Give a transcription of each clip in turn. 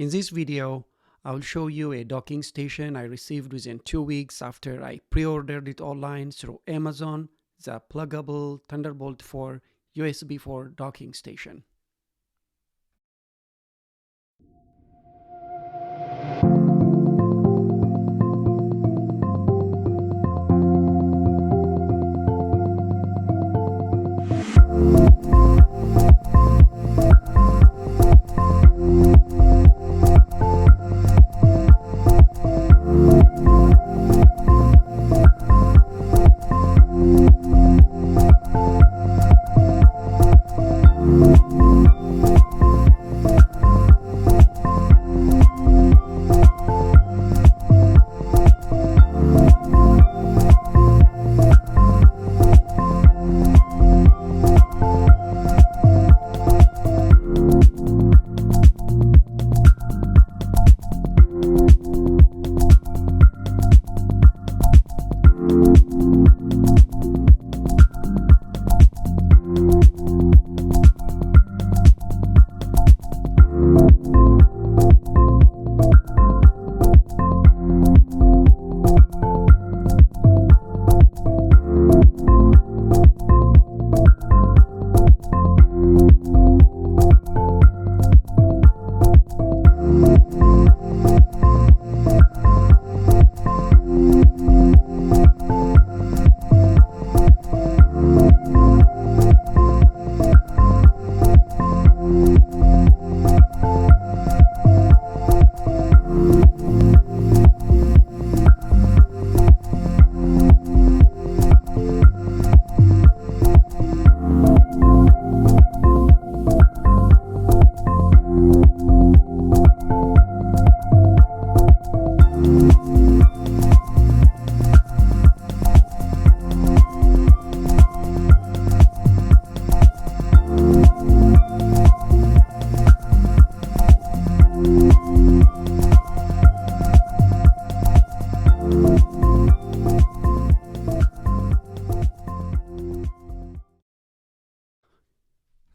In this video, I will show you a docking station I received within 2 weeks after I pre-ordered it online through Amazon, the Plugable Thunderbolt 4 USB 4 docking station.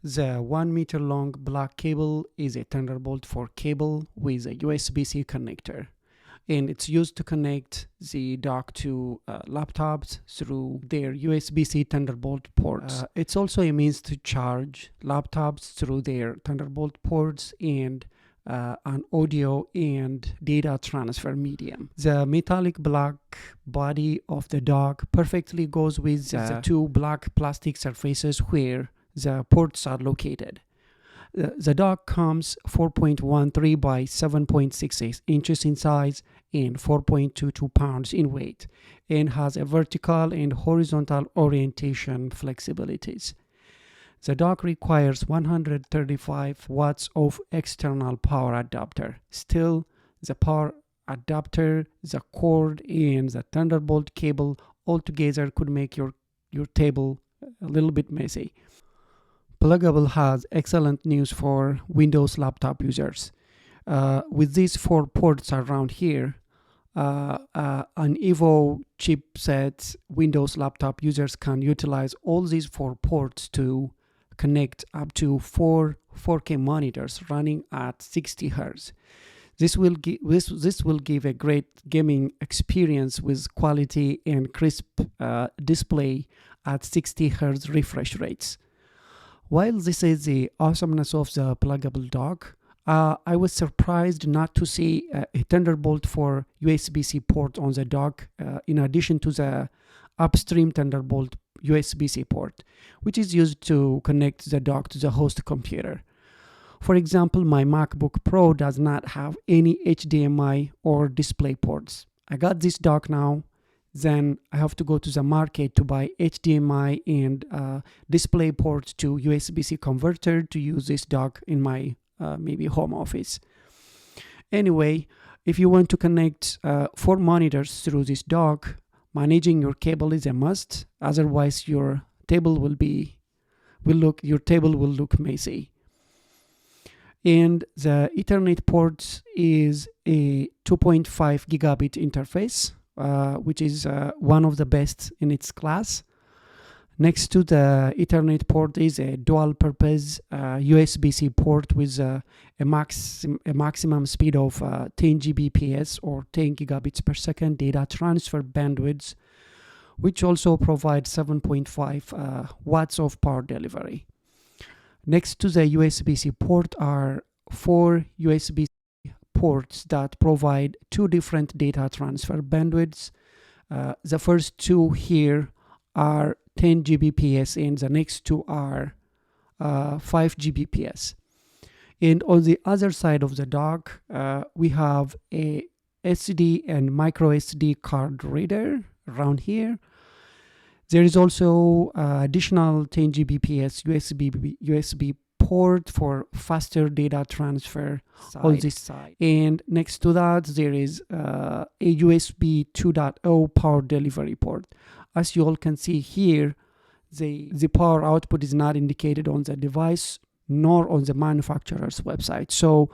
The 1 meter long black cable is a Thunderbolt 4 cable with a USB-C connector, and it's used to connect the dock to laptops through their USB-C Thunderbolt ports. It's also a means to charge laptops through their Thunderbolt ports and an audio and data transfer medium. The metallic black body of the dock perfectly goes with the two black plastic surfaces where the ports are located. The dock comes 4.13 by 7.68 inches in size and 4.22 pounds in weight, and has a vertical and horizontal orientation flexibilities. The dock requires 135 watts of external power adapter. Still, the power adapter, the cord, and the Thunderbolt cable altogether could make your table a little bit messy. Plugable has excellent news for Windows laptop users. With these 4 ports around here, an Evo chipset Windows laptop users can utilize all these 4 ports to connect up to 4 4K monitors running at 60 Hz. This will give a great gaming experience with quality and crisp display at 60 Hz refresh rates. While this is the awesomeness of the Plugable dock, I was surprised not to see a Thunderbolt 4 USB-C port on the dock in addition to the upstream Thunderbolt USB-C port, which is used to connect the dock to the host computer. For example, my MacBook Pro does not have any HDMI or display ports. I got this dock now, then I have to go to the market to buy HDMI and display ports to USB-C converter to use this dock in my maybe home office. Anyway, if you want to connect 4 monitors through this dock, managing your cable is a must. Otherwise, your table will look messy. And the Ethernet port is a 2.5 gigabit interface, which is one of the best in its class. Next to the Ethernet port is a dual purpose USB-C port with a maximum speed of 10 Gbps or 10 gigabits per second data transfer bandwidth, which also provides 7.5 watts of power delivery. Next to the USB-C port are 4 USB-C ports that provide 2 different data transfer bandwidths. The first 2 here are 10 Gbps and the next 2 are 5 Gbps. And on the other side of the dock, we have a SD and micro SD card reader around here. There is also additional 10 Gbps USB port for faster data transfer on this side. And next to that, there is a USB 2.0 power delivery port. As you all can see here, the power output is not indicated on the device nor on the manufacturer's website. So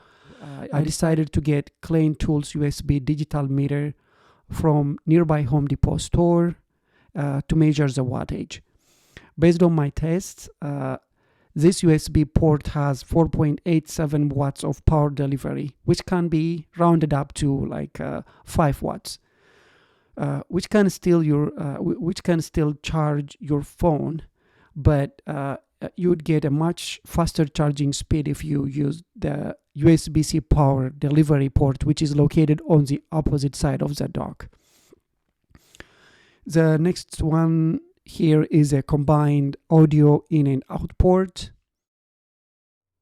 I decided to get Klein Tools USB digital meter from nearby Home Depot store to measure the wattage. Based on my tests, this USB port has 4.87 watts of power delivery, which can be rounded up to like 5 watts. Which can still charge your phone, but you would get a much faster charging speed if you use the USB-C power delivery port, which is located on the opposite side of the dock. The next one here is a combined audio in and out port,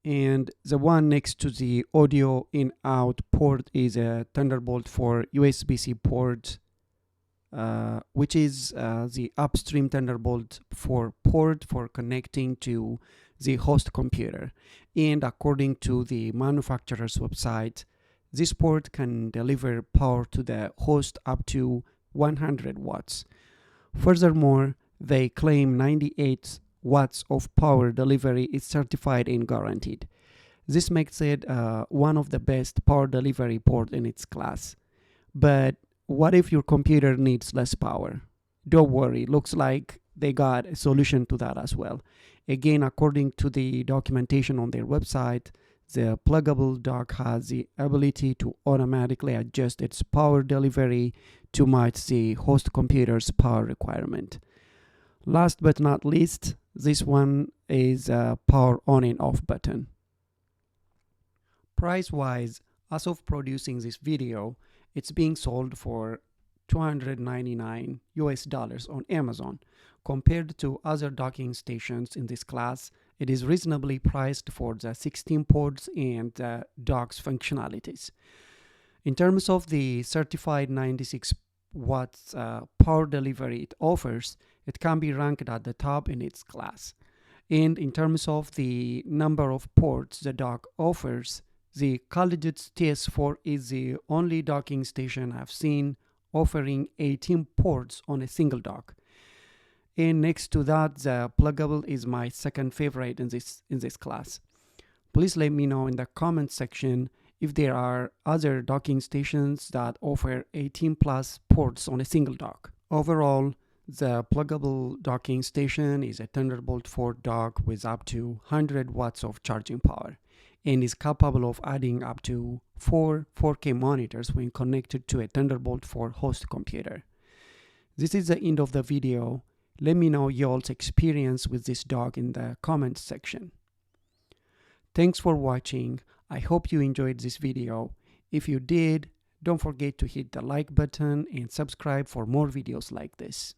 and the one next to the audio in out port is a Thunderbolt for USB-C port, which is the upstream Thunderbolt 4 port for connecting to the host computer. And according to the manufacturer's website, this port can deliver power to the host up to 100 watts. Furthermore, they claim 98 watts of power delivery is certified and guaranteed. This makes it one of the best power delivery port in its class. But what if your computer needs less power? Don't worry, looks like they got a solution to that as well. Again, according to the documentation on their website, the Plugable Dock has the ability to automatically adjust its power delivery to match the host computer's power requirement. Last but not least, this one is a power on and off button. Price-wise, as of producing this video, it's being sold for $299 on Amazon. Compared to other docking stations in this class, it is reasonably priced for the 16 ports and the dock's functionalities. In terms of the certified 96 watts power delivery it offers, it can be ranked at the top in its class. And in terms of the number of ports the dock offers, the CalDigit TS4 is the only docking station I've seen offering 18 ports on a single dock. And next to that, the Plugable is my second favorite in this class. Please let me know in the comment section if there are other docking stations that offer 18 plus ports on a single dock. Overall, the Plugable docking station is a Thunderbolt 4 dock with up to 100 watts of charging power and is capable of adding up to 4 4K monitors when connected to a Thunderbolt 4 host computer. This is the end of the video. Let me know y'all's experience with this dock in the comments section. Thanks for watching. I hope you enjoyed this video. If you did, don't forget to hit the like button and subscribe for more videos like this.